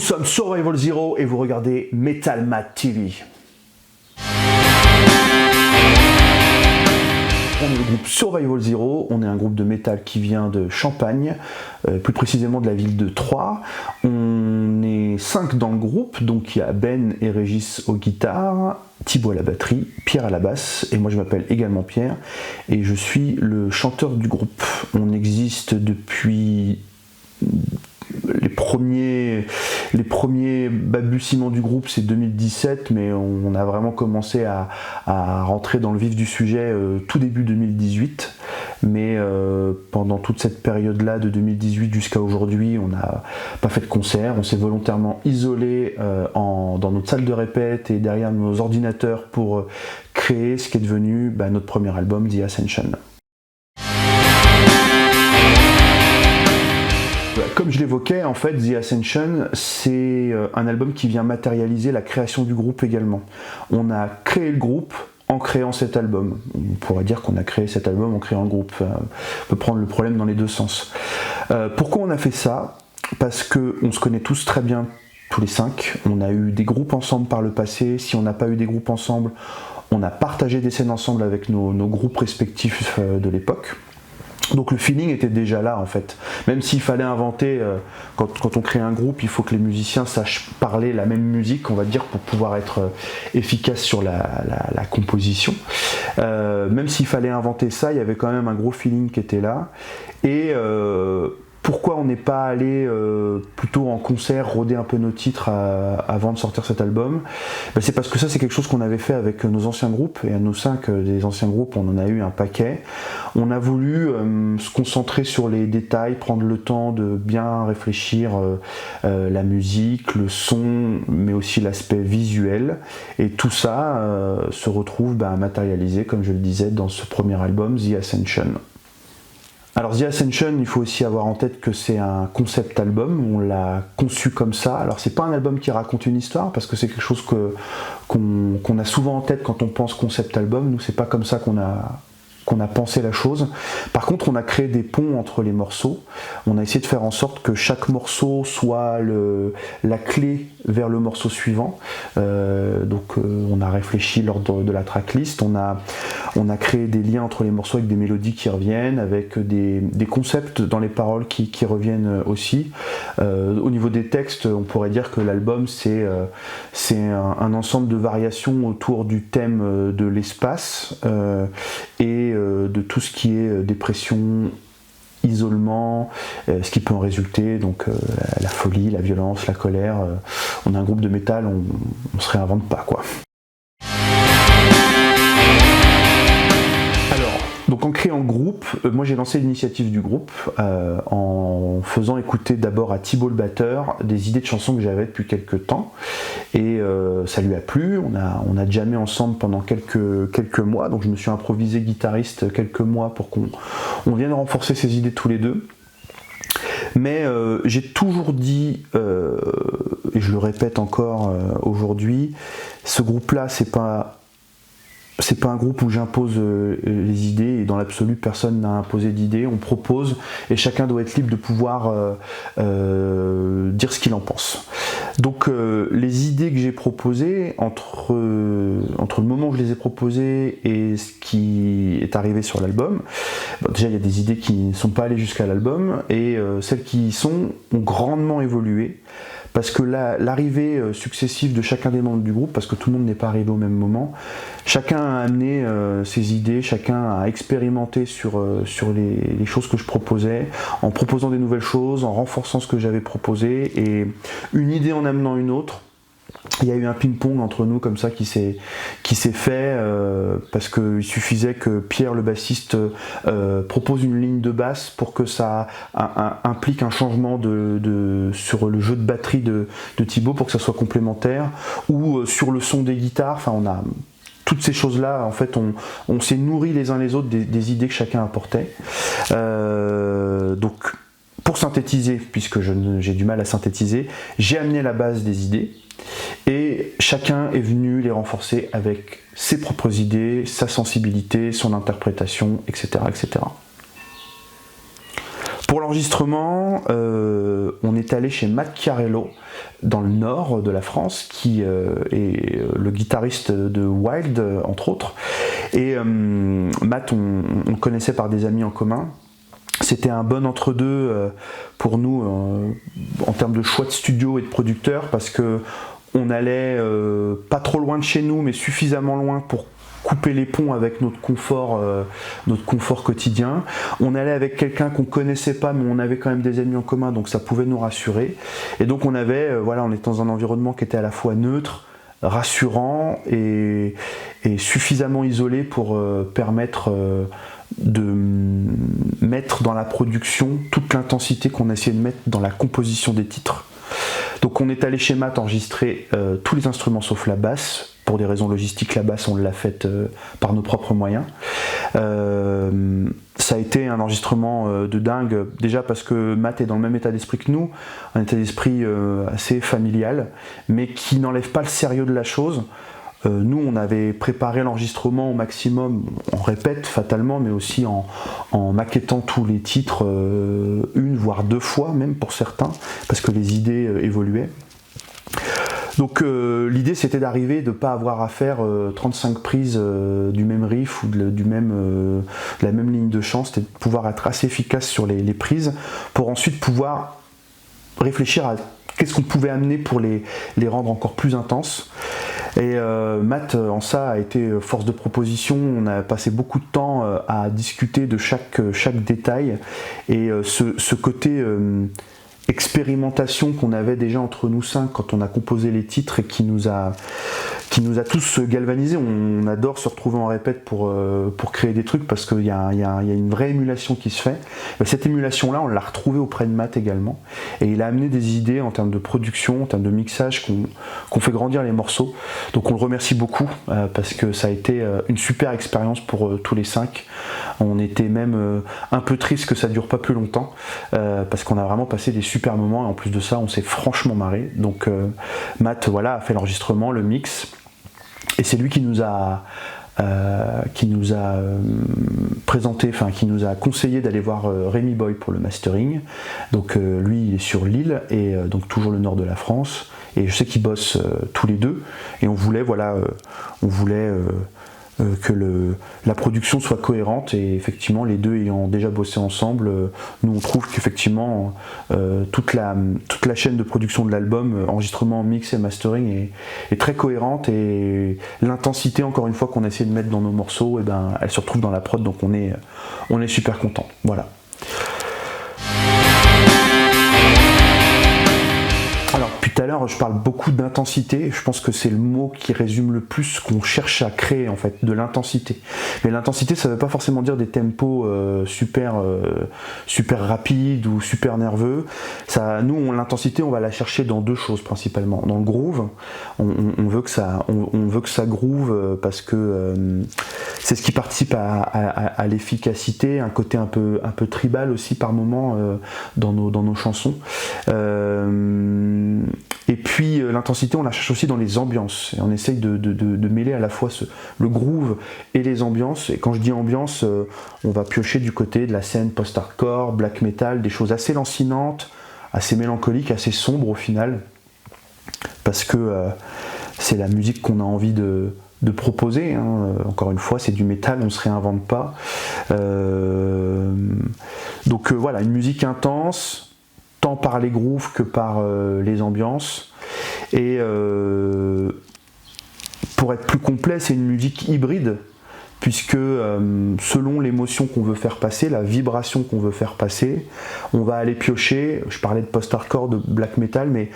sommes Survival Zero et vous regardez Metal Mad TV. On est le groupe Survival Zero, on est un groupe de métal qui vient de Champagne, plus précisément de la ville de Troyes. On est 5 dans le groupe, donc il y a Ben et Régis aux guitares, Thibaut à la batterie, Pierre à la basse, et moi je m'appelle également Pierre, et je suis le chanteur du groupe. On existe depuis les premiers balbutiements du groupe, c'est 2017, mais on a vraiment commencé à rentrer dans le vif du sujet tout début 2018. Mais pendant toute cette période-là, de 2018 jusqu'à aujourd'hui, on n'a pas fait de concert. On s'est volontairement isolé dans notre salle de répète et derrière nos ordinateurs pour créer ce qui est devenu notre premier album, The Ascension. Comme je l'évoquais, en fait, The Ascension, c'est un album qui vient matérialiser la création du groupe également. On a créé le groupe en créant cet album. On pourrait dire qu'on a créé cet album en créant le groupe. On peut prendre le problème dans les deux sens. Pourquoi on a fait ça ? Parce qu'on se connaît tous très bien, tous les 5. On a eu des groupes ensemble par le passé. Si on n'a pas eu des groupes ensemble, on a partagé des scènes ensemble avec nos groupes respectifs de l'époque. Donc le feeling était déjà là en fait. Même s'il fallait inventer, quand on crée un groupe, il faut que les musiciens sachent parler la même musique, on va dire, pour pouvoir être efficace sur la composition. Même s'il fallait inventer ça, il y avait quand même un gros feeling qui était là. Et pourquoi on n'est pas allé plutôt en concert, rôder un peu nos titres avant de sortir cet album ? C'est parce que ça, c'est quelque chose qu'on avait fait avec nos anciens groupes, et à nos 5 des anciens groupes, on en a eu un paquet. On a voulu se concentrer sur les détails, prendre le temps de bien réfléchir la musique, le son, mais aussi l'aspect visuel. Et tout ça se retrouve matérialisé, comme je le disais, dans ce premier album, The Ascension. Alors The Ascension, il faut aussi avoir en tête que c'est un concept album, on l'a conçu comme ça. Alors c'est pas un album qui raconte une histoire, parce que c'est quelque chose qu'on a souvent en tête quand on pense concept album. Nous, c'est pas comme ça qu'on a pensé la chose. Par contre, on a créé des ponts entre les morceaux. On a essayé de faire en sorte que chaque morceau soit la clé vers le morceau suivant. On a réfléchi l'ordre de la tracklist. On a créé des liens entre les morceaux avec des mélodies qui reviennent, avec des concepts dans les paroles qui reviennent aussi. Au niveau des textes, on pourrait dire que l'album c'est un ensemble de variations autour du thème de l'espace et de tout ce qui est dépression, isolement, ce qui peut en résulter, donc la folie, la violence, la colère. On est un groupe de métal, on se réinvente pas, quoi. Donc en créant le groupe, moi j'ai lancé l'initiative du groupe en faisant écouter d'abord à Thibaut le batteur des idées de chansons que j'avais depuis quelques temps, et ça lui a plu. On a jammé ensemble pendant quelques mois, donc je me suis improvisé guitariste quelques mois pour qu'on vienne renforcer ses idées tous les deux. Mais j'ai toujours dit, et je le répète encore aujourd'hui, ce groupe-là, c'est pas un groupe où j'impose les idées, et dans l'absolu personne n'a imposé d'idées. On propose et chacun doit être libre de pouvoir dire ce qu'il en pense. Donc les idées que j'ai proposées, entre le moment où je les ai proposées et ce qui est arrivé sur l'album, déjà il y a des idées qui ne sont pas allées jusqu'à l'album, et celles qui y sont ont grandement évolué. Parce que l'arrivée successive de chacun des membres du groupe, parce que tout le monde n'est pas arrivé au même moment, chacun a amené ses idées, chacun a expérimenté sur les choses que je proposais, en proposant des nouvelles choses, en renforçant ce que j'avais proposé, et une idée en amenant une autre. Il y a eu un ping-pong entre nous comme ça qui s'est fait parce qu'il suffisait que Pierre le bassiste propose une ligne de basse pour que ça implique un changement sur le jeu de batterie de Thibaut pour que ça soit complémentaire, ou sur le son des guitares. Enfin, on a toutes ces choses-là, en fait, on s'est nourris les uns les autres des idées que chacun apportait. Donc pour synthétiser, puisque j'ai du mal à synthétiser, j'ai amené la base des idées, et chacun est venu les renforcer avec ses propres idées, sa sensibilité, son interprétation, etc., etc. Pour l'enregistrement, on est allé chez Matt Chiarello, dans le nord de la France, qui est le guitariste de Wild, entre autres. Et Matt, on connaissait par des amis en commun. C'était un bon entre-deux pour nous en termes de choix de studio et de producteur, parce que on allait pas trop loin de chez nous, mais suffisamment loin pour couper les ponts avec notre confort quotidien. On allait avec quelqu'un qu'on connaissait pas, mais on avait quand même des amis en commun, donc ça pouvait nous rassurer. Et donc on avait, on était dans un environnement qui était à la fois neutre, rassurant et suffisamment isolé pour permettre de mettre dans la production toute l'intensité qu'on a essayé de mettre dans la composition des titres. Donc on est allé chez Matt enregistrer tous les instruments sauf la basse. Pour des raisons logistiques, la basse on l'a faite par nos propres moyens. Ça a été un enregistrement de dingue, déjà parce que Matt est dans le même état d'esprit que nous, un état d'esprit assez familial, mais qui n'enlève pas le sérieux de la chose. Nous, on avait préparé l'enregistrement au maximum, on répète fatalement, mais aussi en maquettant tous les titres une voire deux fois, même pour certains, parce que les idées évoluaient. Donc l'idée c'était d'arriver, de ne pas avoir à faire 35 prises du même riff ou de la même ligne de chant, c'était de pouvoir être assez efficace sur les prises pour ensuite pouvoir réfléchir à qu'est-ce qu'on pouvait amener pour les rendre encore plus intenses. Et Matt en ça a été force de proposition, on a passé beaucoup de temps à discuter de chaque détail et ce côté expérimentation qu'on avait déjà entre nous cinq quand on a composé les titres et qui nous a tous galvanisés. On adore se retrouver en répète pour créer des trucs parce qu'il y a une vraie émulation qui se fait. Et cette émulation là on l'a retrouvée auprès de Matt également et il a amené des idées en termes de production, en termes de mixage qu'on fait grandir les morceaux. Donc on le remercie beaucoup parce que ça a été une super expérience pour tous les cinq. On était même un peu triste que ça dure pas plus longtemps parce qu'on a vraiment passé des super moments et en plus de ça on s'est franchement marré. Donc Matt a fait l'enregistrement, le mix et c'est lui qui nous a présenté, enfin qui nous a conseillé d'aller voir Rémi Boy pour le mastering. Donc lui il est sur Lille et donc toujours le nord de la France et je sais qu'ils bossent tous les deux et on voulait que la production soit cohérente et effectivement les deux ayant déjà bossé ensemble, nous on trouve qu'effectivement toute la chaîne de production de l'album, enregistrement, mix et mastering est très cohérente et l'intensité encore une fois qu'on a essayé de mettre dans nos morceaux, elle se retrouve dans la prod donc on est super content. Voilà. Alors, depuis tout à l'heure, je parle beaucoup d'intensité. Je pense que c'est le mot qui résume le plus ce qu'on cherche à créer, en fait, de l'intensité. Mais l'intensité, ça ne veut pas forcément dire des tempos super rapides ou super nerveux. Nous, l'intensité, on va la chercher dans deux choses principalement. Dans le groove, on veut que ça groove parce que c'est ce qui participe à l'efficacité, un côté un peu tribal aussi par moment dans nos chansons. Et puis l'intensité on la cherche aussi dans les ambiances et on essaye de mêler à la fois le groove et les ambiances et quand je dis ambiance on va piocher du côté de la scène post-hardcore, black metal, des choses assez lancinantes, assez mélancoliques, assez sombres au final parce que c'est la musique qu'on a envie de proposer, hein. Encore une fois c'est du métal, on se réinvente pas donc voilà, une musique intense tant par les grooves que par les ambiances et pour être plus complet c'est une musique hybride puisque selon l'émotion qu'on veut faire passer, la vibration qu'on veut faire passer, on va aller piocher, je parlais de post-hardcore, de black metal, mais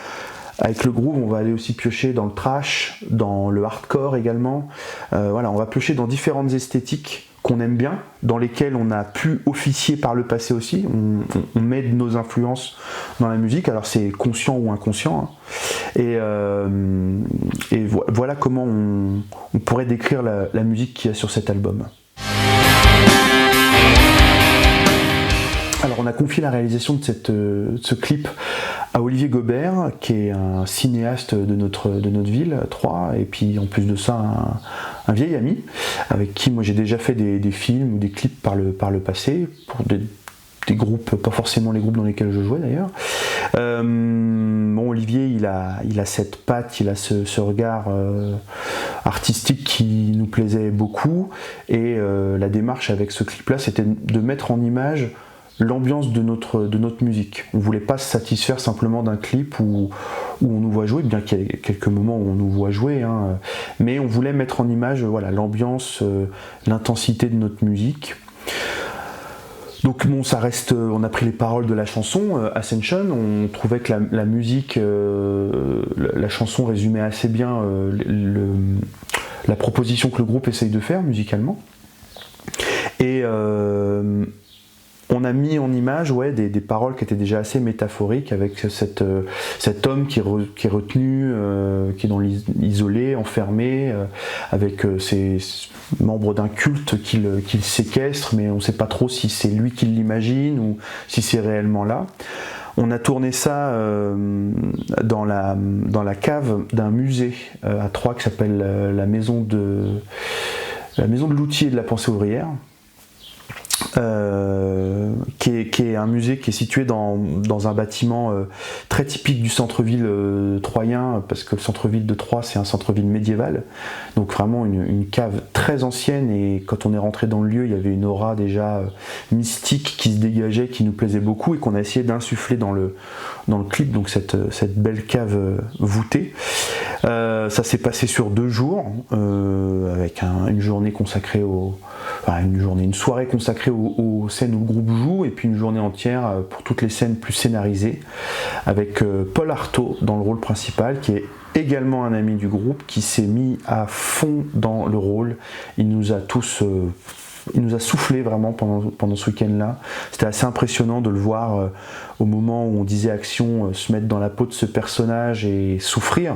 avec le groove on va aller aussi piocher dans le thrash, dans le hardcore également, on va piocher dans différentes esthétiques qu'on aime bien, dans lesquels on a pu officier par le passé aussi, on met de nos influences dans la musique, alors c'est conscient ou inconscient, hein. Et voilà comment on pourrait décrire la musique qu'il y a sur cet album. Alors on a confié la réalisation de ce clip à Olivier Gobert, qui est un cinéaste de notre ville, Troyes, et puis en plus de ça un vieil ami, avec qui moi j'ai déjà fait des films ou des clips par le passé, pour des des groupes, pas forcément les groupes dans lesquels je jouais d'ailleurs. Bon, Olivier, il a cette patte, il a ce regard artistique qui nous plaisait beaucoup, et la démarche avec ce clip-là, c'était de mettre en image l'ambiance de notre musique. On voulait pas se satisfaire simplement d'un clip où on nous voit jouer, bien qu'il y ait quelques moments où on nous voit jouer, hein, mais on voulait mettre en image l'ambiance, l'intensité de notre musique. Donc bon, ça reste, on a pris les paroles de la chanson Ascension, on trouvait que la musique, la chanson résumait assez bien la proposition que le groupe essaye de faire musicalement. Et on a mis en image des paroles qui étaient déjà assez métaphoriques, avec cet homme qui est retenu, qui est dans l'isolé, enfermé, avec ses membres d'un culte qu'il séquestre, mais on ne sait pas trop si c'est lui qui l'imagine ou si c'est réellement là. On a tourné ça dans la cave d'un musée à Troyes qui s'appelle la maison de l'outil et de la pensée ouvrière. Qui est un musée qui est situé dans un bâtiment très typique du centre-ville troyen, parce que le centre-ville de Troyes, c'est un centre-ville médiéval, donc vraiment une cave très ancienne, et quand on est rentré dans le lieu, il y avait une aura déjà mystique qui se dégageait, qui nous plaisait beaucoup, et qu'on a essayé d'insuffler dans le clip, donc cette belle cave voûtée. Ça s'est passé sur 2 jours, avec une journée consacrée une soirée consacrée aux scènes où le groupe joue, et puis une journée entière pour toutes les scènes plus scénarisées, avec Paul Artaud dans le rôle principal, qui est également un ami du groupe, qui s'est mis à fond dans le rôle. Il nous a soufflé vraiment pendant ce week-end-là. C'était assez impressionnant de le voir au moment où on disait action, se mettre dans la peau de ce personnage et souffrir.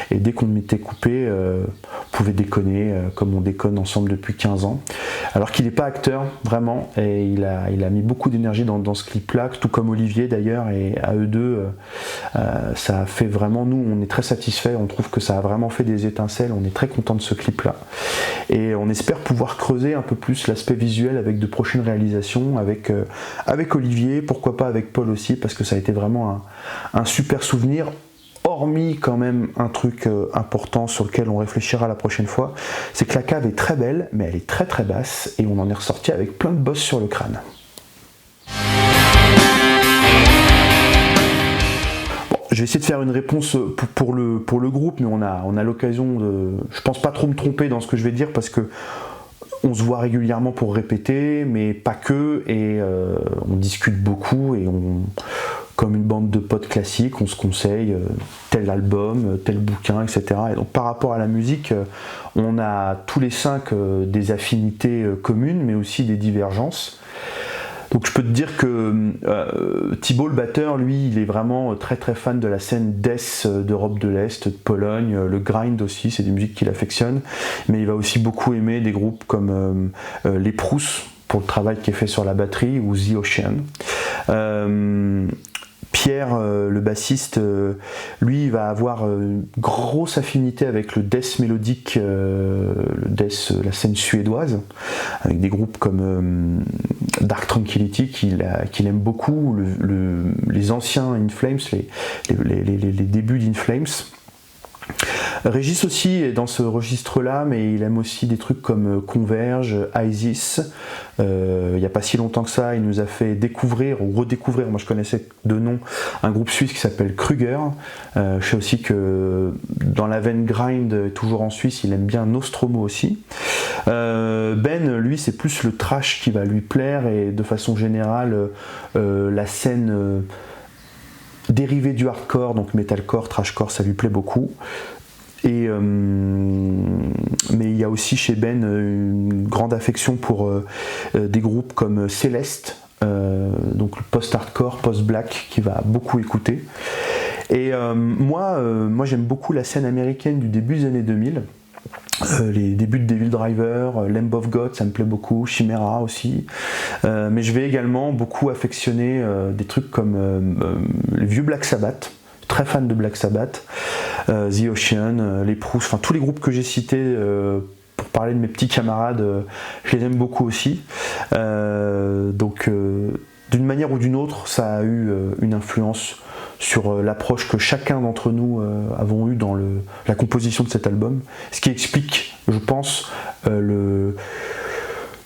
Et dès qu'on m'était coupé, on pouvait déconner comme on déconne ensemble depuis 15 ans. Alors qu'il n'est pas acteur, vraiment, et il a mis beaucoup d'énergie dans ce clip-là, tout comme Olivier d'ailleurs, et à eux deux, ça a fait vraiment, nous, on est très satisfaits, on trouve que ça a vraiment fait des étincelles, on est très contents de ce clip-là. Et on espère pouvoir creuser un peu plus l'aspect visuel avec de prochaines réalisations, avec Olivier, pourquoi pas avec Paul aussi, parce que ça a été vraiment un super souvenir, hormis quand même un truc important sur lequel on réfléchira la prochaine fois, c'est que la cave est très belle, mais elle est très très basse, et on en est ressorti avec plein de bosses sur le crâne. Je vais essayer de faire une réponse pour le groupe, mais on a l'occasion de, je pense pas trop me tromper dans ce que je vais dire, parce que on se voit régulièrement pour répéter, mais pas que, et on discute beaucoup, et comme une bande de potes classiques, on se conseille tel album, tel bouquin, etc. Et donc par rapport à la musique, on a tous les 5 des affinités communes, mais aussi des divergences. Donc je peux te dire que Thibaut, le batteur, lui, il est vraiment très très fan de la scène death d'Europe de l'Est, de Pologne, le grind aussi, c'est des musiques qu'il affectionne, mais il va aussi beaucoup aimer des groupes comme les Proust, pour le travail qui est fait sur la batterie, ou The Ocean. Pierre, le bassiste, lui, il va avoir une grosse affinité avec le death mélodique, la scène suédoise, avec des groupes comme Dark Tranquillity qu'il aime beaucoup, les anciens In Flames, les débuts d'In Flames. Régis aussi est dans ce registre-là, mais il aime aussi des trucs comme Converge, Isis. Il n'y a pas si longtemps que ça, il nous a fait découvrir ou redécouvrir, moi je connaissais de nom, un groupe suisse qui s'appelle Kruger. Je sais aussi que dans la veine grind, toujours en Suisse, il aime bien Nostromo aussi. Ben, lui, c'est plus le trash qui va lui plaire, et de façon générale, la scène dérivé du hardcore, donc metalcore, trashcore, ça lui plaît beaucoup. Et, mais il y a aussi chez Ben une grande affection pour des groupes comme Céleste, donc le post-hardcore, post-black, qui va beaucoup écouter. Et moi j'aime beaucoup la scène américaine du début des années 2000. Les débuts de Devil Driver, Lamb of God, ça me plaît beaucoup, Chimera aussi, mais je vais également beaucoup affectionner des trucs comme les vieux Black Sabbath, très fan de Black Sabbath, The Ocean, les Proust, enfin tous les groupes que j'ai cités pour parler de mes petits camarades, je les aime beaucoup aussi. Donc d'une manière ou d'une autre, ça a eu une influence sur l'approche que chacun d'entre nous avons eue dans la composition de cet album, ce qui explique, je pense,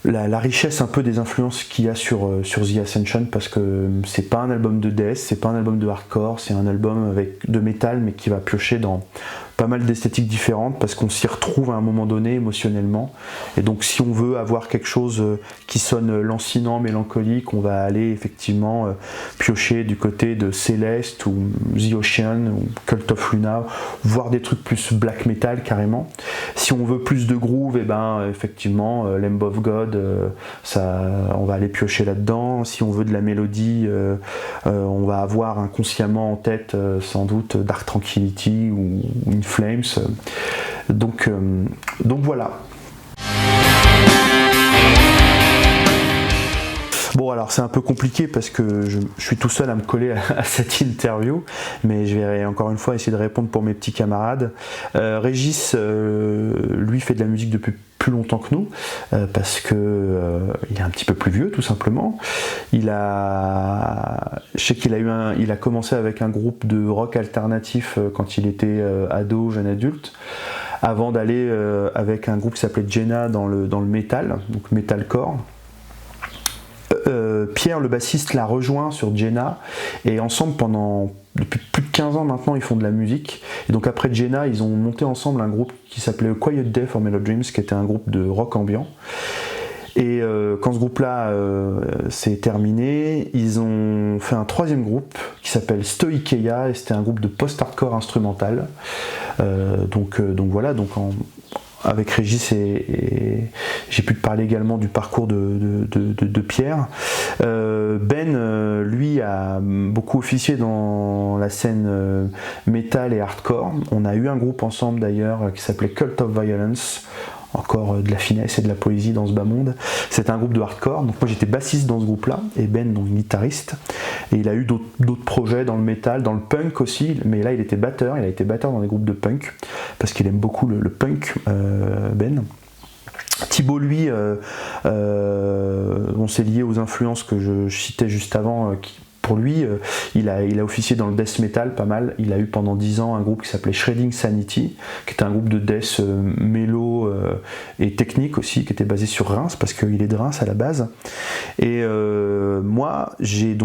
la richesse un peu des influences qu'il y a sur The Ascension, parce que c'est pas un album de death, c'est pas un album de hardcore, c'est un album de métal, mais qui va piocher dans pas mal d'esthétiques différentes, parce qu'on s'y retrouve à un moment donné émotionnellement. Et donc si on veut avoir quelque chose qui sonne lancinant, mélancolique, on va aller effectivement piocher du côté de Celeste ou The Ocean ou Cult of Luna, voire des trucs plus black metal carrément. Si on veut plus de groove, et effectivement Lamb of God, on va aller piocher là-dedans. Si on veut de la mélodie, on va avoir inconsciemment en tête sans doute Dark Tranquillity ou In Flames. Donc voilà. Bon, alors c'est un peu compliqué parce que je suis tout seul à me coller à cette interview, mais je vais encore une fois essayer de répondre pour mes petits camarades. Régis, lui, fait de la musique depuis plus longtemps que nous, parce que il est un petit peu plus vieux, tout simplement. Je sais qu'il a commencé avec un groupe de rock alternatif quand il était ado, jeune adulte, avant d'aller avec un groupe qui s'appelait Jenna dans le metal, donc metalcore. Pierre, le bassiste, l'a rejoint sur Jenna, et ensemble depuis plus de 15 ans maintenant ils font de la musique. Et donc après Jenna, ils ont monté ensemble un groupe qui s'appelait Quiet Day for Melodreams, qui était un groupe de rock ambiant. Et quand ce groupe-là s'est terminé, ils ont fait un troisième groupe qui s'appelle Stoikeia, et c'était un groupe de post-hardcore instrumental. Donc voilà, avec Régis et j'ai pu te parler également du parcours de Pierre. Ben, lui, a beaucoup officié dans la scène métal et hardcore. On a eu un groupe ensemble d'ailleurs qui s'appelait Cult of Violence. Encore de la finesse et de la poésie dans ce bas monde. C'était un groupe de hardcore, donc moi j'étais bassiste dans ce groupe-là, et Ben donc guitariste. Et il a eu d'autres projets dans le métal, dans le punk aussi, mais là il était batteur, il a été batteur dans des groupes de punk, parce qu'il aime beaucoup le punk, Ben. Thibaut, lui, on s'est lié aux influences que je citais juste avant, pour lui, il a officié dans le death metal pas mal. Il a eu pendant 10 ans un groupe qui s'appelait Shredding Sanity, qui était un groupe de death mélo et technique aussi, qui était basé sur Reims, parce qu'il est de Reims à la base. Et moi, j'ai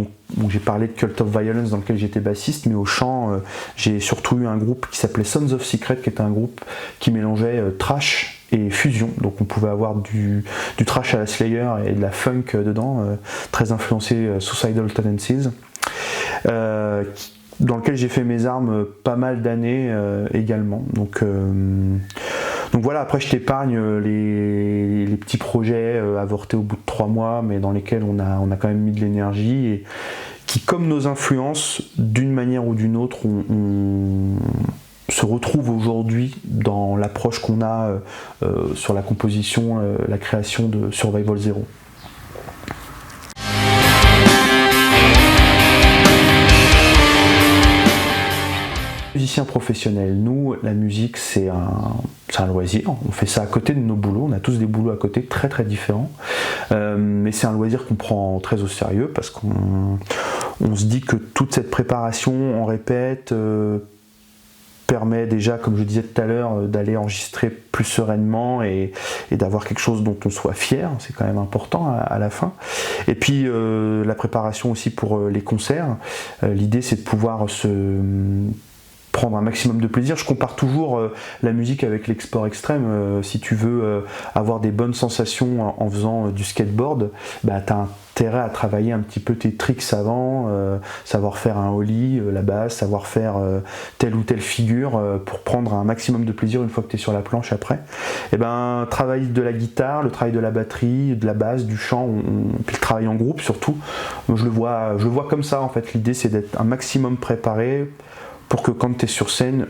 parlé de Cult of Violence dans lequel j'étais bassiste, mais au chant, j'ai surtout eu un groupe qui s'appelait Sons of Secret, qui était un groupe qui mélangeait trash et fusion, donc on pouvait avoir du trash à la Slayer et de la funk dedans, très influencé Suicidal Tendencies, dans lequel j'ai fait mes armes pas mal d'années également. Donc voilà, après je t'épargne les petits projets avortés au bout de 3 mois, mais dans lesquels on a quand même mis de l'énergie, et qui, comme nos influences, d'une manière ou d'une autre, on se retrouve aujourd'hui dans l'approche qu'on a sur la composition, la création de Survival Zero. Musicien professionnel, nous, la musique c'est un loisir, on fait ça à côté de nos boulots, on a tous des boulots à côté très très différents, mais c'est un loisir qu'on prend très au sérieux, parce qu'on se dit que toute cette préparation, on répète, permet déjà, comme je disais tout à l'heure, d'aller enregistrer plus sereinement et d'avoir quelque chose dont on soit fier, c'est quand même important à la fin. Et puis la préparation aussi pour les concerts, l'idée c'est de pouvoir prendre un maximum de plaisir. Je compare toujours la musique avec les sports extrêmes. Si tu veux avoir des bonnes sensations en faisant du skateboard, t'as intérêt à travailler un petit peu tes tricks avant, savoir faire un ollie, la base, savoir faire telle ou telle figure pour prendre un maximum de plaisir une fois que tu es sur la planche après. Et travail de la guitare, le travail de la batterie, de la basse, du chant, puis le travail en groupe surtout, je le vois comme ça en fait. L'idée c'est d'être un maximum préparé pour que quand tu es sur scène,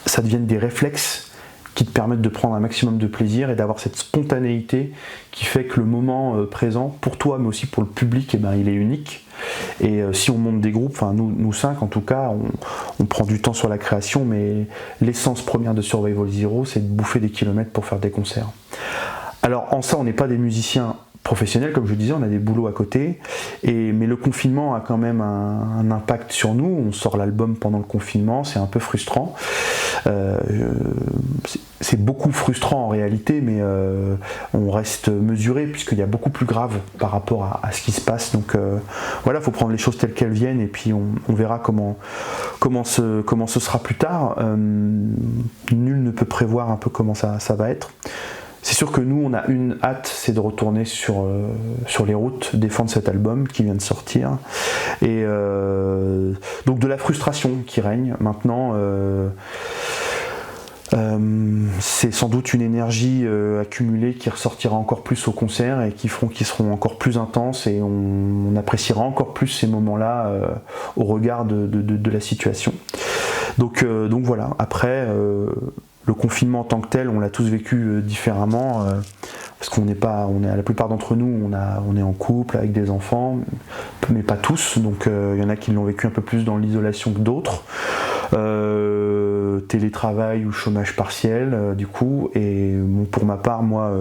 ça devienne des réflexes qui te permettent de prendre un maximum de plaisir et d'avoir cette spontanéité qui fait que le moment présent, pour toi mais aussi pour le public, il est unique. Et si on monte des groupes, nous 5 en tout cas, on prend du temps sur la création, mais l'essence première de Survival Zero, c'est de bouffer des kilomètres pour faire des concerts. Alors en ça, on n'est pas des musiciens professionnels, comme je disais, on a des boulots à côté, mais le confinement a quand même un impact sur nous. On sort l'album pendant le confinement, c'est un peu frustrant. C'est beaucoup frustrant en réalité, mais on reste mesuré puisqu'il y a beaucoup plus grave par rapport à ce qui se passe. Donc voilà, il faut prendre les choses telles qu'elles viennent et puis on verra comment ce sera plus tard. Nul ne peut prévoir un peu comment ça va être. C'est sûr que nous, on a une hâte, c'est de retourner sur les routes, défendre cet album qui vient de sortir. Et donc de la frustration qui règne. Maintenant, c'est sans doute une énergie accumulée qui ressortira encore plus au concert et qui seront encore plus intenses, et on appréciera encore plus ces moments-là au regard de la situation. Donc voilà, après... le confinement en tant que tel, on l'a tous vécu différemment, parce la plupart d'entre nous, on est en couple avec des enfants, mais pas tous, donc il y en a qui l'ont vécu un peu plus dans l'isolation que d'autres. Télétravail ou chômage partiel, du coup, et bon, pour ma part, moi,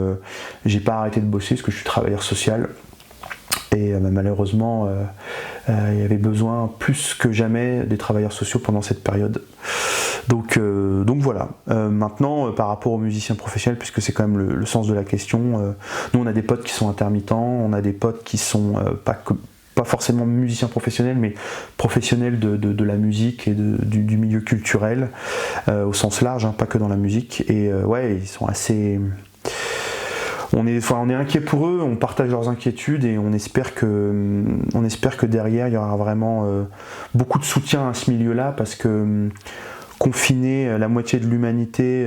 j'ai pas arrêté de bosser parce que je suis travailleur social. Et malheureusement, il y avait besoin plus que jamais des travailleurs sociaux pendant cette période. Donc voilà. Maintenant, par rapport aux musiciens professionnels, puisque c'est quand même le sens de la question, nous on a des potes qui sont intermittents, on a des potes qui sont pas forcément musiciens professionnels, mais professionnels de la musique et du milieu culturel, au sens large, hein, pas que dans la musique. Et ouais, ils sont assez... On est inquiet pour eux, on partage leurs inquiétudes et on espère que derrière il y aura vraiment beaucoup de soutien à ce milieu-là, parce que confiner la moitié de l'humanité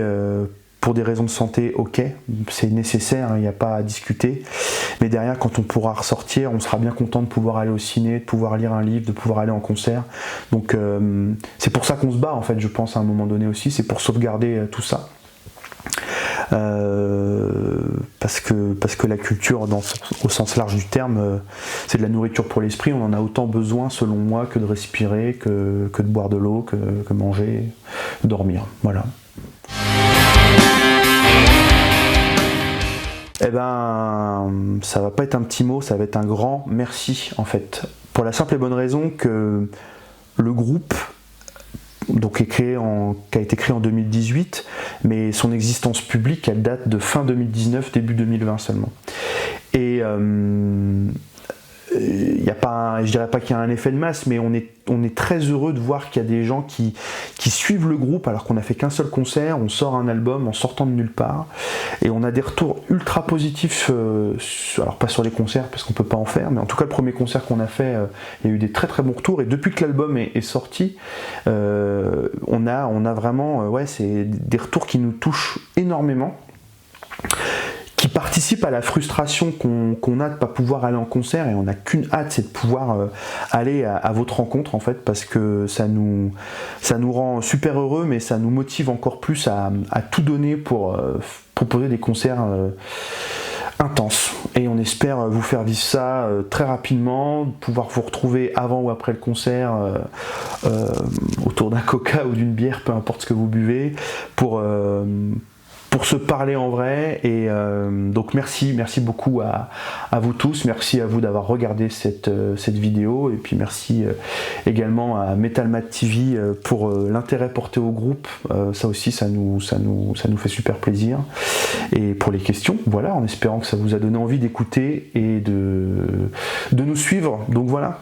pour des raisons de santé, ok, c'est nécessaire, il n'y a pas à discuter, mais derrière, quand on pourra ressortir, on sera bien content de pouvoir aller au ciné, de pouvoir lire un livre, de pouvoir aller en concert. Donc c'est pour ça qu'on se bat, en fait, je pense, à un moment donné aussi, c'est pour sauvegarder tout ça. Parce que la culture, au sens large du terme, c'est de la nourriture pour l'esprit. On en a autant besoin, selon moi, que de respirer, que de boire de l'eau, que manger, dormir. Voilà. Eh ben, ça va pas être un petit mot, ça va être un grand merci, en fait. Pour la simple et bonne raison que le groupe, donc qui a été créé en 2018, mais son existence publique, elle date de fin 2019, début 2020 seulement. Et je dirais pas qu'il y a un effet de masse, mais on est très heureux de voir qu'il y a des gens qui suivent le groupe alors qu'on n'a fait qu'un seul concert, on sort un album en sortant de nulle part, et on a des retours ultra positifs, alors pas sur les concerts parce qu'on peut pas en faire, mais en tout cas le premier concert qu'on a fait, il y a eu des très très bons retours, et depuis que l'album est sorti, on a vraiment c'est des retours qui nous touchent énormément, qui participe à la frustration qu'on a de ne pas pouvoir aller en concert, et on n'a qu'une hâte, c'est de pouvoir aller à votre rencontre, en fait, parce que ça nous rend super heureux, mais ça nous motive encore plus à tout donner pour proposer des concerts intenses. Et on espère vous faire vivre ça très rapidement, pouvoir vous retrouver avant ou après le concert autour d'un coca ou d'une bière, peu importe ce que vous buvez, pour se parler en vrai. Et donc merci beaucoup à vous tous, merci à vous d'avoir regardé cette vidéo, et puis merci également à Metalmat TV pour l'intérêt porté au groupe, ça aussi ça nous fait super plaisir, et pour les questions, voilà, en espérant que ça vous a donné envie d'écouter et de nous suivre. Donc voilà.